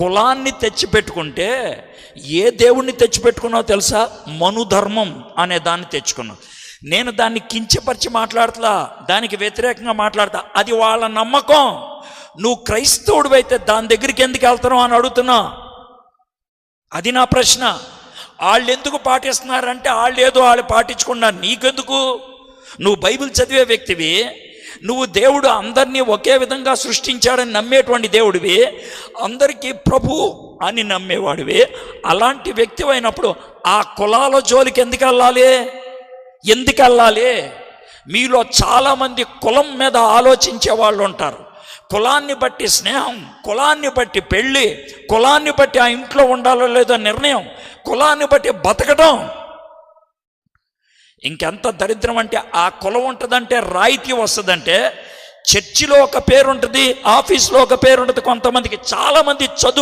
కులాన్ని తెచ్చిపెట్టుకుంటే ఏ దేవుణ్ణి తెచ్చిపెట్టుకున్నావు తెలుసా? మనుధర్మం అనే దాన్ని తెచ్చుకున్నావు. నేను దాన్ని కించపరిచి మాట్లాడతా, దానికి వ్యతిరేకంగా మాట్లాడతా. అది వాళ్ళ నమ్మకం. నువ్వు క్రైస్తవుడు అయితే దాని దగ్గరికి ఎందుకు వెళ్తున్నావు అని అడుగుతున్నా. అది నా ప్రశ్న. వాళ్ళు ఎందుకు పాటిస్తున్నారంటే వాళ్ళు పాటించుకున్నారు, నీకెందుకు? నువ్వు బైబిల్ చదివే వ్యక్తివి, నువ్వు దేవుడు అందరినీ ఒకే విధంగా సృష్టించాడని నమ్మేటువంటి దేవుడివి, అందరికీ ప్రభు అని నమ్మేవాడివి. అలాంటి వ్యక్తి అయినప్పుడు ఆ కులాల జోలికి ఎందుకు వెళ్ళాలి? మీలో చాలామంది కులం మీద ఆలోచించే వాళ్ళు ఉంటారు. కులాన్ని బట్టి స్నేహం, కులాన్ని బట్టి పెళ్ళి, కులాన్ని బట్టి ఆ ఇంట్లో ఉండాలో లేదో నిర్ణయం, కులాన్ని బట్టి బతకడం. ఇంకెంత దరిద్రం అంటే, ఆ కులం ఉంటుందంటే రాయితీ వస్తుందంటే, చర్చిలో ఒక పేరు ఉంటుంది, ఆఫీస్లో ఒక పేరు ఉంటుంది. కొంతమందికి చాలామంది చదువు